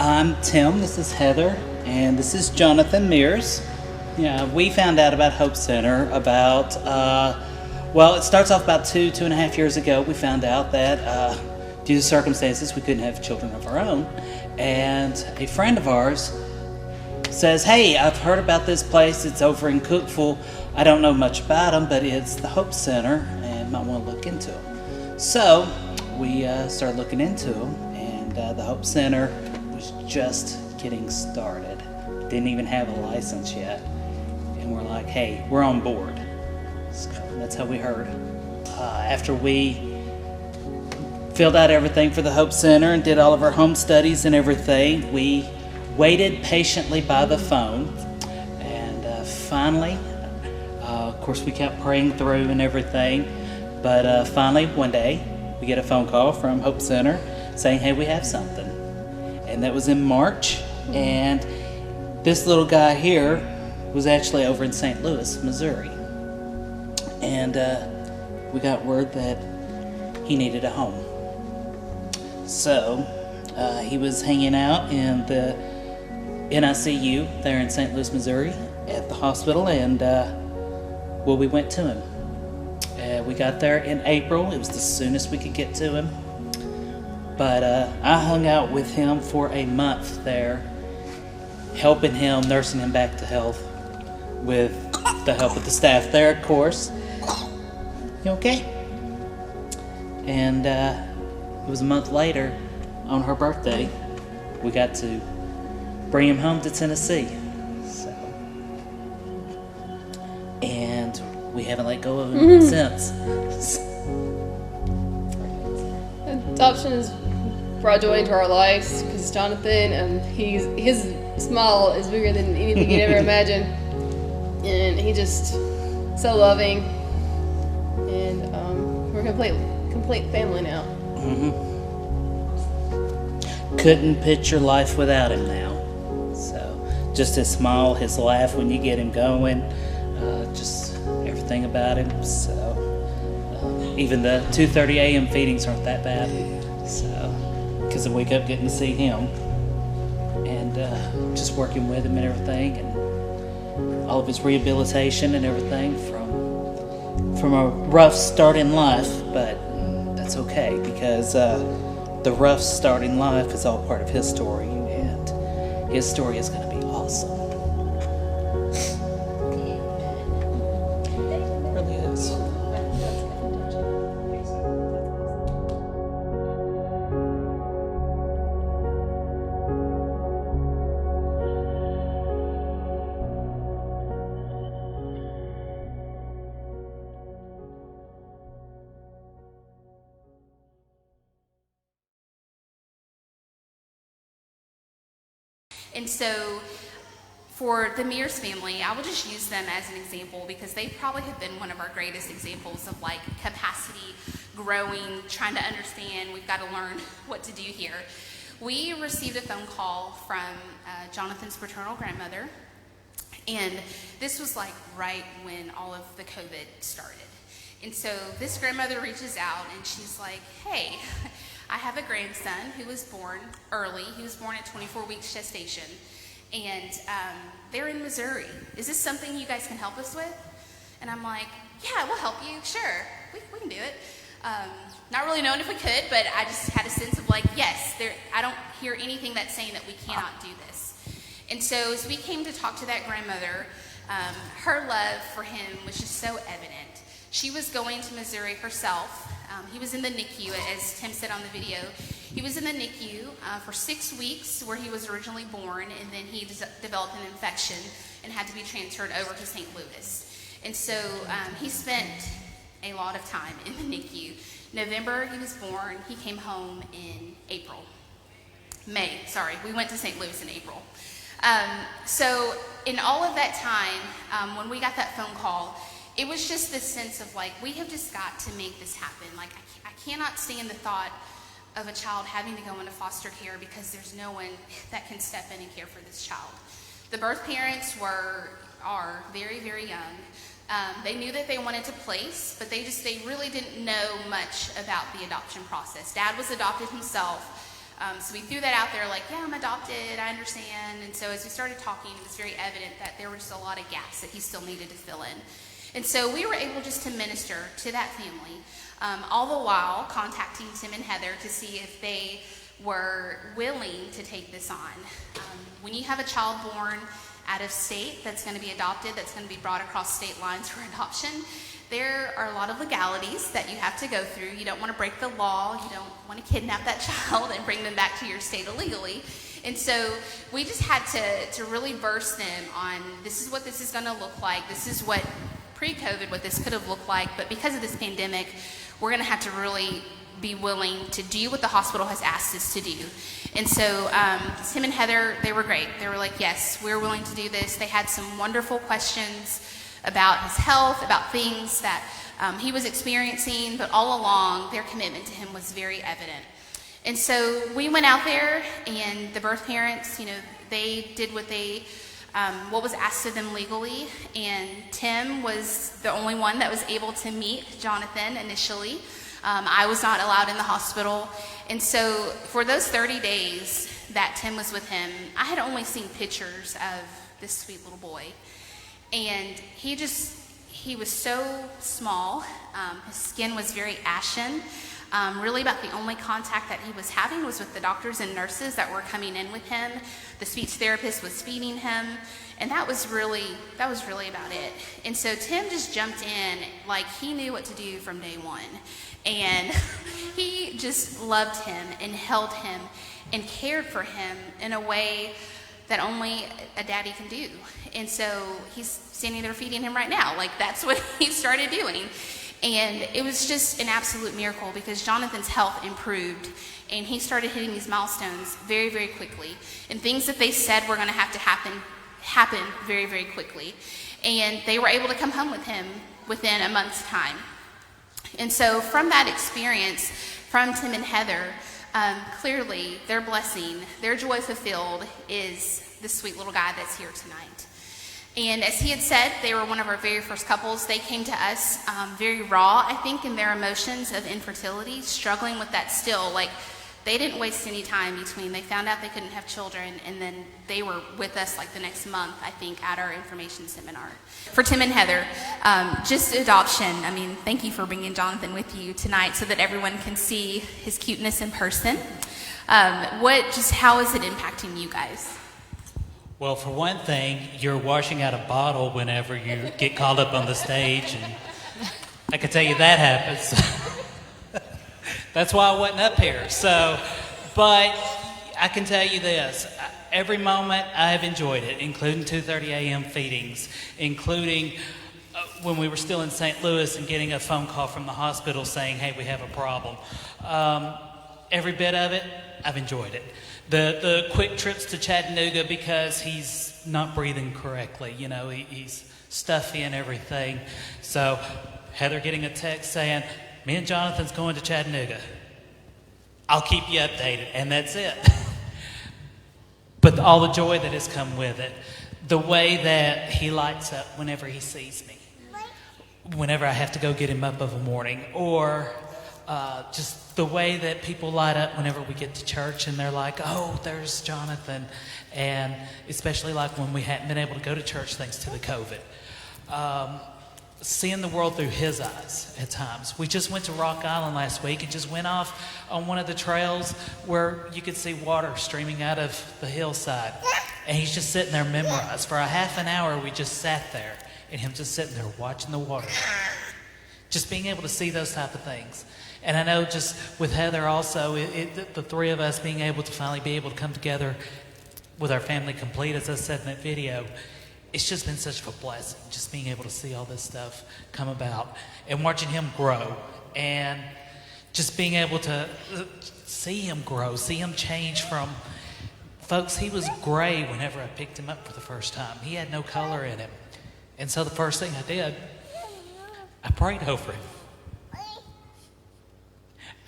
I'm Tim, this is Heather, and this is Jonathan Mears. Yeah, we found out about Hope Center about, well, it starts off about 2.5 years ago. We found out that due to circumstances, we couldn't have children of our own. And a friend of ours says, hey, I've heard about this place. It's over in Cookeville. I don't know much about them, but it's the Hope Center, and might want to look into them. So we started looking into them, and the Hope Center was just getting started. Didn't even have a license yet. And we're like, hey, we're on board. So that's how we heard. After we filled out everything for the Hope Center and did all of our home studies and everything, we waited patiently by the phone. And finally, of course, we kept praying through and everything. But finally, one day, we get a phone call from Hope Center saying, hey, we have something. And that was in March. And this little guy here was actually over in St. Louis, Missouri. And we got word that he needed a home. So he was hanging out in the NICU there in St. Louis, Missouri at the hospital. And well, we went to him. We got there in April. It was the soonest we could get to him. But I hung out with him for a month there, helping him, nursing him back to health with the help of the staff there, of course. You okay? And it was a month later, on her birthday, we got to bring him home to Tennessee. So, and we haven't let go of him since. Adoption has brought joy into our lives because Jonathan, his smile is bigger than anything you'd ever imagine, and he just so loving, and we're complete family now. Couldn't picture life without him now. So just his smile, his laugh when you get him going, just everything about him. So even the 2:30 a.m. feedings aren't that bad. So because I wake up getting to see him and just working with him and everything, and all of his rehabilitation and everything from a rough start in life, but that's okay because the rough start in life is all part of his story, and his story is going to be awesome. It really is. And so for the Mears family, I will just use them as an example because they probably have been one of our greatest examples of like capacity growing, trying to understand, we've got to learn what to do here. We received a phone call from Jonathan's paternal grandmother, and this was like right when all of the COVID started. And so this grandmother reaches out and she's like, hey, I have a grandson who was born early. He was born at 24 weeks gestation, and they're in Missouri. Is this something you guys can help us with? And I'm like, yeah, we'll help you, sure. We can do it. Not really knowing if we could, but I just had a sense of like, yes, I don't hear anything that's saying that we cannot do this. And so as we came to talk to that grandmother, her love for him was just so evident. She was going to Missouri herself. He was in the NICU, as Tim said on the video. He was in the NICU for 6 weeks where he was originally born, and then he developed an infection and had to be transferred over to St. Louis. And so he spent a lot of time in the NICU. November, he was born. He came home in May. We went to St. Louis in April. So in all of that time, when we got that phone call, it was just this sense of like, we have just got to make this happen. Like, I cannot stand the thought of a child having to go into foster care because there's no one that can step in and care for this child. The birth parents are very, very young. They knew that they wanted to place, but they really didn't know much about the adoption process. Dad was adopted himself, So we threw that out there like, yeah, I'm adopted, I understand. And so as we started talking, it was very evident that there was a lot of gaps that he still needed to fill in. And so we were able just to minister to that family, all the while contacting Tim and Heather to see if they were willing to take this on. When you have a child born out of state that's going to be adopted, that's going to be brought across state lines for adoption, there are a lot of legalities that you have to go through. You don't want to break the law. You don't want to kidnap that child and bring them back to your state illegally. And so we just had to really burst them on, this is what this is going to look like. This is what pre-COVID, what this could have looked like. But because of this pandemic, we're going to have to really be willing to do what the hospital has asked us to do. And so Tim and Heather, they were great. They were like, yes, we're willing to do this. They had some wonderful questions about his health, about things that he was experiencing, but all along their commitment to him was very evident. And so we went out there, and the birth parents, they did what was asked of them legally, and Tim was the only one that was able to meet Jonathan initially. I was not allowed in the hospital. And so for those 30 days that Tim was with him, I had only seen pictures of this sweet little boy. And he was so small. His skin was very ashen. Really about the only contact that he was having was with the doctors and nurses that were coming in with him. The speech therapist was feeding him. And that was really about it. And so Tim just jumped in like he knew what to do from day one. And he just loved him and held him and cared for him in a way that only a daddy can do. And so he's standing there feeding him right now. Like, that's what he started doing. And it was just an absolute miracle because Jonathan's health improved and he started hitting these milestones very, very quickly. And things that they said were going to have to happen very, very quickly. And they were able to come home with him within a month's time. And so from that experience, from Tim and Heather, clearly their blessing, their joy fulfilled is this sweet little guy that's here tonight. And as he had said, they were one of our very first couples. They came to us very raw, I think, in their emotions of infertility, struggling with that still. Like, they didn't waste any time between. They found out they couldn't have children, and then they were with us like the next month, I think, at our information seminar. For Tim and Heather, just adoption. I mean, thank you for bringing Jonathan with you tonight so that everyone can see his cuteness in person. How is it impacting you guys? Well, for one thing, you're washing out a bottle whenever you get called up on the stage, and I can tell you that happens. That's why I wasn't up here. But I can tell you this. Every moment I have enjoyed it, including 2:30 a.m. feedings, including when we were still in St. Louis and getting a phone call from the hospital saying, hey, we have a problem. Every bit of it, I've enjoyed it. The quick trips to Chattanooga because he's not breathing correctly. He's stuffy and everything. So Heather getting a text saying, me and Jonathan's going to Chattanooga. I'll keep you updated, and that's it. But all the joy that has come with it, the way that he lights up whenever he sees me, whenever I have to go get him up of a morning, or just the way that people light up whenever we get to church and they're like, oh, there's Jonathan. And especially like when we hadn't been able to go to church thanks to the COVID. Seeing the world through his eyes at times. We just went to Rock Island last week and just went off on one of the trails where you could see water streaming out of the hillside. And he's just sitting there memorized. For a half an hour, we just sat there and him just sitting there watching the water. Just being able to see those type of things. And I know just with Heather also, the three of us being able to finally be able to come together with our family complete, as I said in that video, it's just been such a blessing, just being able to see all this stuff come about and watching him grow and just being able to see him grow, see him change from, folks, he was gray whenever I picked him up for the first time. He had no color in him. And so the first thing I did, I prayed over him.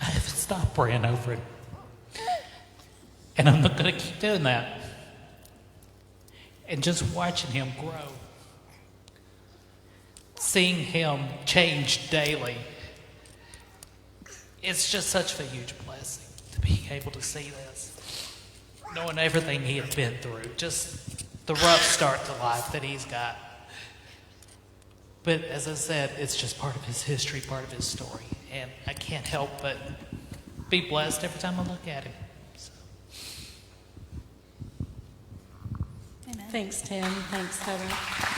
I haven't stopped praying over him. And I'm not going to keep doing that. And just watching him grow, seeing him change daily, it's just such a huge blessing to being able to see this, knowing everything he had been through, just the rough start to life that he's got. But as I said, it's just part of his history, part of his story, and I can't help but be blessed every time I look at him. So. Amen. Thanks, Tim. Thanks, Heather.